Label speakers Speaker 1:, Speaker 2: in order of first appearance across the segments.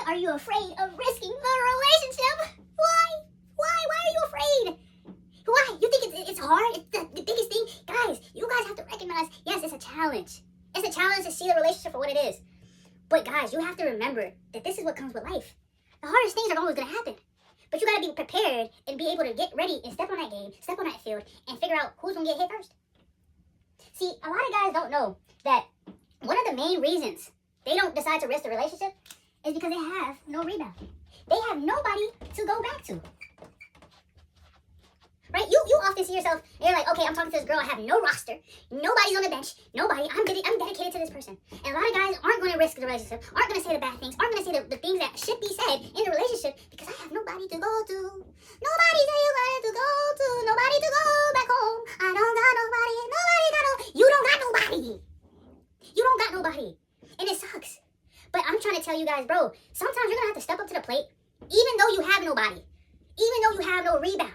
Speaker 1: are you afraid of risking the relationship? Why? Why are you afraid? Why? You think it's hard? It's the biggest thing? Guys, you guys have to recognize, yes, it's a challenge. It's a challenge to see the relationship for what it is. But guys, you have to remember that this is what comes with life. The hardest things are always going to happen. But you got to be prepared and be able to get ready and step on that game, step on that field, and figure out who's going to get hit first. See, a lot of guys don't know that one of the main reasons they don't decide to risk the relationship is because they have no rebound. They have nobody to go back to. Right? You often see yourself, and you're like, okay, I'm talking to this girl, I have no roster, nobody's on the bench, nobody, I'm dedicated to this person. And a lot of guys aren't going to risk the relationship, aren't going to say the bad things, aren't going to say the things that should be said in the relationship because I have nobody to go to. Nobody that you got to go to, nobody to go back home. I don't got nobody, you don't got nobody. You don't got nobody. And it sucks. But I'm trying to tell you guys, bro, sometimes you're going to have to step up to the plate, even though you have nobody, even though you have no rebound.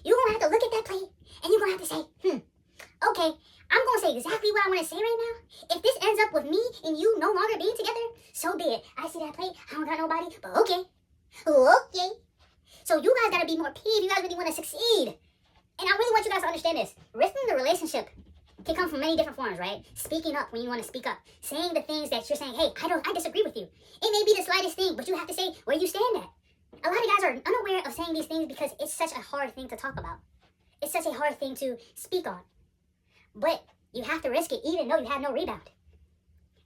Speaker 1: You're going to have to look at that plate, and you're going to have to say, okay, I'm going to say exactly what I want to say right now. If this ends up with me and you no longer being together, so be it. I see that plate, I don't got nobody, but okay. Okay. So you guys got to be more P if you guys really want to succeed. And I really want you guys to understand this. Risking the relationship can come from many different forms, right? Speaking up when you want to speak up. Saying the things that you're saying, hey, I disagree with you. It may be the slightest thing, but you have to say where you stand at. A lot of guys are unaware of saying these things because it's such a hard thing to talk about. It's such a hard thing to speak on. But you have to risk it even though you have no rebound.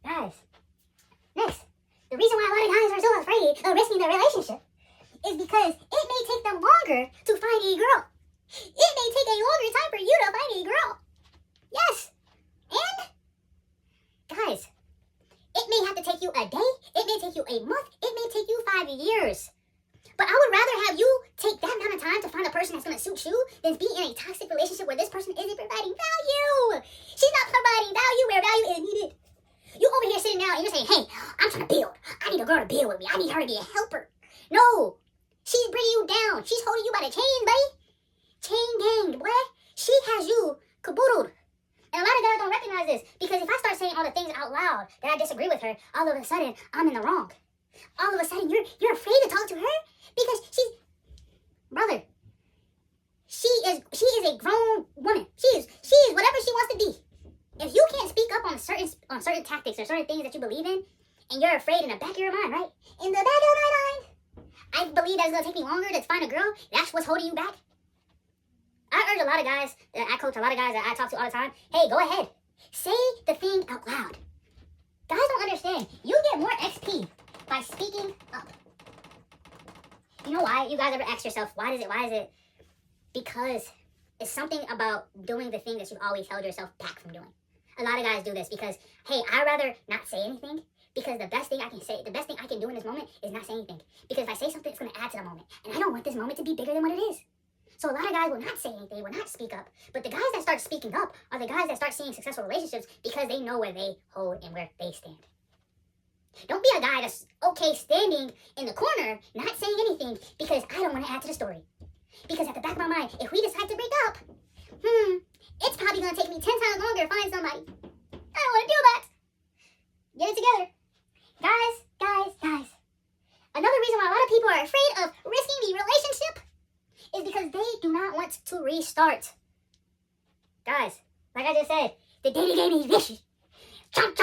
Speaker 1: Guys, next, the reason why a lot of guys are so afraid of risking their relationship is because it may take them longer to find a girl. It may take a longer time for you to find a girl. Yes. And, guys, it may have to take you a day. It may take you a month. It may take you 5 years. But I would rather have you take that amount of time to find a person that's going to suit you than be in a toxic relationship where this person isn't providing value. She's not providing value where value is needed. You over here sitting now and you're saying, hey, I'm trying to build. I need a girl to build with me. I need her to be a helper. No. She's bringing you down. She's holding you by the chain, buddy. Chain gang, boy. She has you caboodled. And a lot of guys don't recognize this because if I start saying all the things out loud that I disagree with her, all of a sudden, I'm in the wrong. All of a sudden, you're afraid to talk to her because brother, she is a grown woman. She is whatever she wants to be. If you can't speak up on certain tactics or certain things that you believe in, and you're afraid in the back of your mind, right? In the back of my mind, I believe that it's gonna take me longer to find a girl. That's what's holding you back. I urge a lot of guys that I coach, a lot of guys that I talk to all the time. Hey, go ahead, say the thing out loud. Guys don't understand. You get more XP by speaking up. You know why? You guys ever ask yourself, why is it? Because it's something about doing the thing that you've always held yourself back from doing. A lot of guys do this because, hey, I'd rather not say anything because the best thing I can do in this moment is not say anything. Because if I say something, it's going to add to the moment. And I don't want this moment to be bigger than what it is. So a lot of guys will not say anything, will not speak up. But the guys that start speaking up are the guys that start seeing successful relationships because they know where they hold and where they stand. Don't be a guy that's okay standing in the corner, not saying anything because I don't want to add to the story. Because at the back of my mind, if we decide to break up, it's probably going to take me 10 times longer to find somebody. I don't want to do that. Get it together. Guys. Another reason why a lot of people are afraid of risking the relationship is because they do not want to restart. Guys, like I just said, the dating game is vicious. Chomp.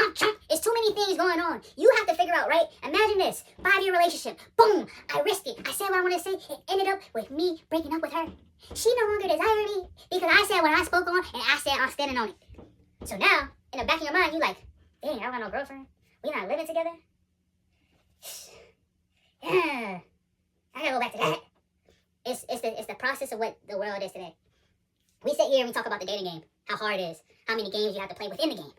Speaker 1: It's too many things going on. You have to figure out, right? Imagine this. 5-year relationship. Boom. I risked it. I said what I wanted to say. It ended up with me breaking up with her. She no longer desired me because I said what I spoke on and I said I'm standing on it. So now, in the back of your mind, you like, dang, I don't got no girlfriend. We not living together. Yeah. I gotta go back to that. It's the process of what the world is today. We sit here and we talk about the dating game. How hard it is. How many games you have to play within the game.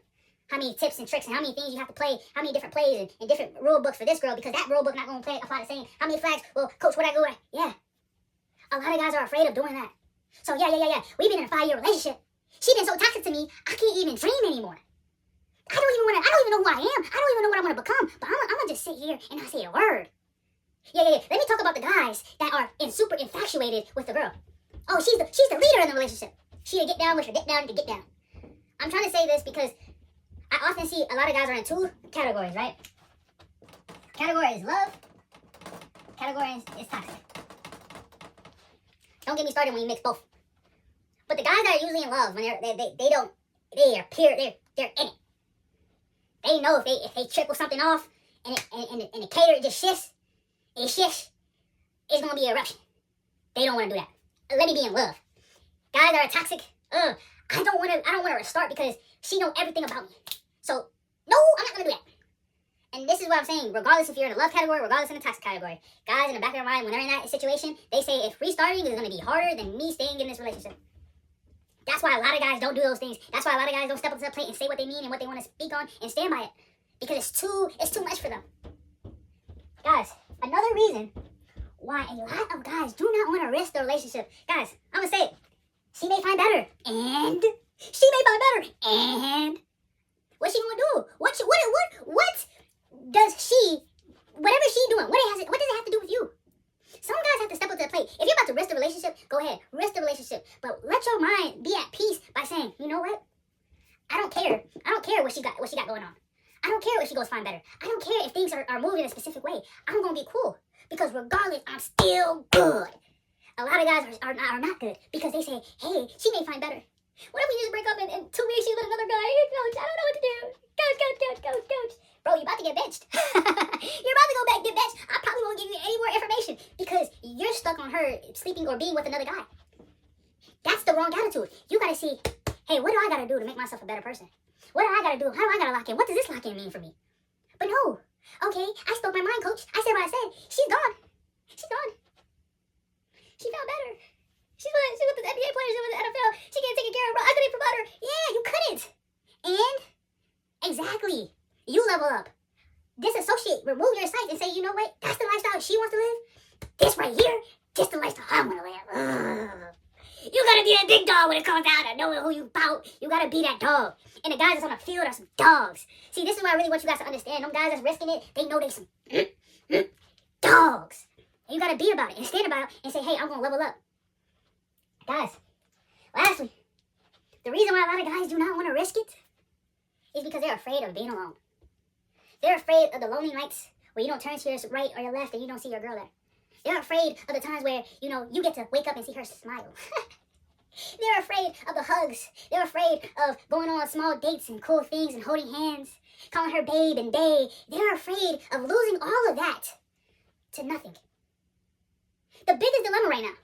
Speaker 1: How many tips and tricks and how many things you have to play, how many different plays and different rule books for this girl because that rule book not going to apply the same. How many flags? Well, coach, what I go at? Yeah. A lot of guys are afraid of doing that. So yeah. We've been in a 5-year relationship. She's been so toxic to me, I can't even dream anymore. I don't even know who I am. I don't even know what I want to become. But I'm going to just sit here and not say a word. Yeah. Let me talk about the guys that are super infatuated with the girl. Oh, she's the leader in the relationship. She'll get down with her, get down to get down. I'm trying to say this because I often see a lot of guys are in 2 categories, right? Category is love category is toxic. Don't get me started when you mix both. But the guys that are usually in love, when they are pure, they're in it. They know if they trickle something off and the cater just shifts, it's gonna be an eruption. They don't want to do that. Let me be in love. Guys that are toxic, I don't want to restart because she know everything about me. So no, I'm not gonna do that. And this is what I'm saying, regardless if you're in the love category, regardless in the toxic category, guys in the back of their mind, when they're in that situation, they say if restarting is going to be harder than me staying in this relationship. That's why a lot of guys don't do those things. That's why a lot of guys don't step up to the plate and say what they mean and what they want to speak on and stand by it. Because it's too much for them. Guys, another reason why a lot of guys do not want to risk the relationship. Guys, I'm going to say it. She may find better. And she may find better. And what's she going to do? What does she, whatever she doing, what does it have to do with you? Some guys have to step up to the plate. If you're about to risk the relationship, go ahead, risk the relationship. But let your mind be at peace by saying, you know what? I don't care what she got going on. I don't care if she goes find better. I don't care if things are moving in a specific way. I'm gonna be cool. Because regardless, I'm still good. A lot of guys are not good because they say, hey, she may find better. What if we just break up and 2 weeks she's with another guy? Coach, I don't know what to do. Coach. Bro, you're about to get benched. You're about to go back and get benched. I probably won't give you any more information because you're stuck on her sleeping or being with another guy. That's the wrong attitude. You gotta see, hey, what do I gotta do to make myself a better person? What do I gotta do? How do I gotta lock in? What does this lock in mean for me? But no. Okay, I spoke my mind, coach. I said what I said. She's gone. She found better. She's with the NBA players, she's with the NFL. She can't take care of her, bro. I couldn't provide her. Yeah, you couldn't. And exactly. You level up. Disassociate. Remove your sights and say, you know what? That's the lifestyle she wants to live. This right here, this the lifestyle I want to live. Ugh. You gotta be a big dog when it comes down to knowing who you bout. You gotta be that dog. And the guys that's on the field are some dogs. See, this is what I really want you guys to understand. Them guys that's risking it, they know they some dogs. And you gotta be about it and stand about it and say, hey, I'm gonna level up. Guys, lastly, the reason why a lot of guys do not want to risk it is because they're afraid of being alone. They're afraid of the lonely nights where you don't turn to your right or your left and you don't see your girl there. They're afraid of the times where, you get to wake up and see her smile. They're afraid of the hugs. They're afraid of going on small dates and cool things and holding hands, calling her babe and bae. They're afraid of losing all of that to nothing. The biggest dilemma right now,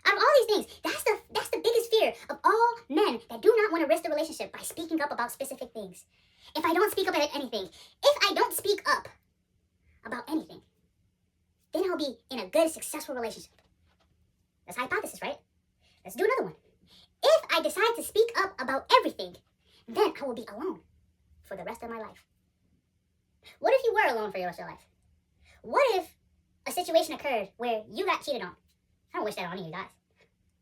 Speaker 1: out of all these things, that's the biggest fear of all men that do not want to risk the relationship by speaking up about specific things. If I don't speak up about anything, then I'll be in a good, successful relationship. That's hypothesis, right? Let's do another one. If I decide to speak up about everything, then I will be alone for the rest of my life. What if you were alone for the rest of your life? What if a situation occurred where you got cheated on? I don't wish that on any of you guys.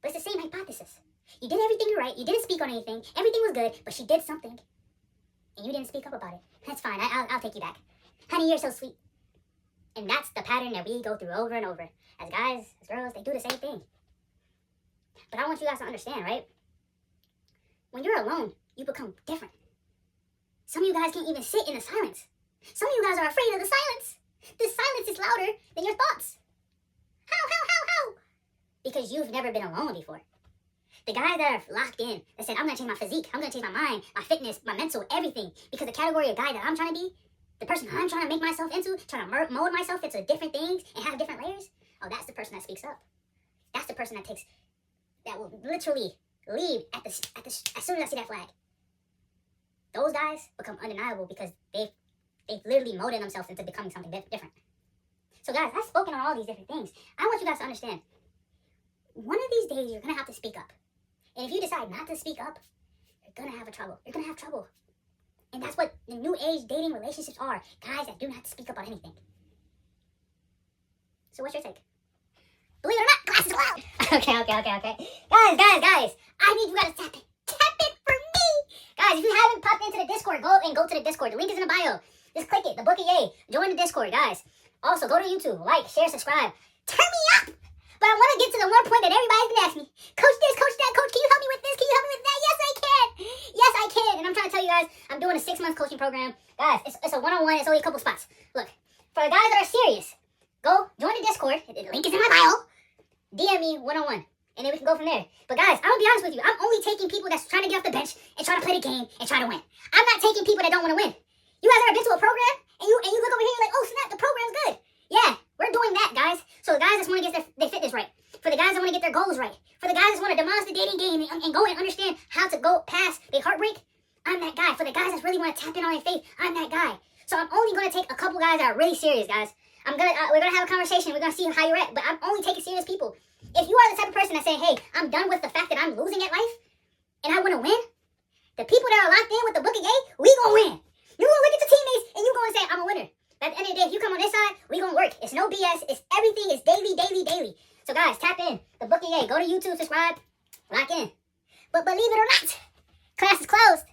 Speaker 1: But it's the same hypothesis. You did everything right. You didn't speak on anything. Everything was good, but she did something. And you didn't speak up about it. That's fine. I'll take you back. Honey, you're so sweet. And that's the pattern that we go through over and over. As guys, as girls, they do the same thing. But I want you guys to understand, right? When you're alone, you become different. Some of you guys can't even sit in the silence. Some of you guys are afraid of the silence. The silence is louder than your thoughts. How? Because you've never been alone before. The guys that are locked in, that said, I'm going to change my physique, I'm going to change my mind, my fitness, my mental, everything. Because the category of guy that I'm trying to be, the person I'm trying to make myself into, trying to mold myself into different things and have different layers, oh, that's the person that speaks up. That's the person that will literally leave as soon as I see that flag. Those guys become undeniable because they've literally molded themselves into becoming something different. So guys, I've spoken on all these different things. I want you guys to understand, one of these days you're going to have to speak up. And if you decide not to speak up, you're going to have trouble. You're going to have trouble. And that's what the new age dating relationships are. Guys that do not speak up on anything. So what's your take? Believe it or not, glasses are loud. Okay. Guys. I need you guys to tap it for me. Guys, if you haven't popped into the Discord, go to the Discord. The link is in the bio. Just click it. The Book of Yay. Join the Discord, guys. Also, go to YouTube. Like, share, subscribe. Turn me up. But I want to get to the one point that everybody's been asking me. Coach this, coach that, coach, can you help me with this? Can you help me with that? Yes, I can. Yes, I can. And I'm trying to tell you guys, I'm doing a 6-month coaching program. Guys, it's a one-on-one. It's only a couple spots. Look, for the guys that are serious, go join the Discord. Discord. The link is in my bio. DM me one-on-one. And then we can go from there. But guys, I'm going to be honest with you. I'm only taking people that's trying to get off the bench and trying to play the game and try to win. I'm not taking people that don't want to win. You guys ever been to a program and you look over here and you're like, oh snap, the program's good. Yeah, we're doing that, guys. So the guys that want to get their fitness right. For the guys that want to get their goals right. For the guys that want to demolish the dating game and go and understand how to go past their heartbreak. I'm that guy. For the guys that really want to tap in on their faith, I'm that guy. So I'm only going to take a couple guys that are really serious, guys. We're gonna have a conversation. We're gonna see how you're at. But I'm only taking serious people. If you are the type of person that say, hey, I'm done with the fact that I'm losing at life and I want to win, the people that are locked in with the book of yay, we gonna win. You gonna look at your teammates and you gonna say, I'm a winner. But at the end of the day, if you come on this side, we gonna work. It's no BS. It's everything. It's daily, daily, daily. So guys, tap in. The book of yay. Go to YouTube, subscribe, lock in. But believe it or not, class is closed.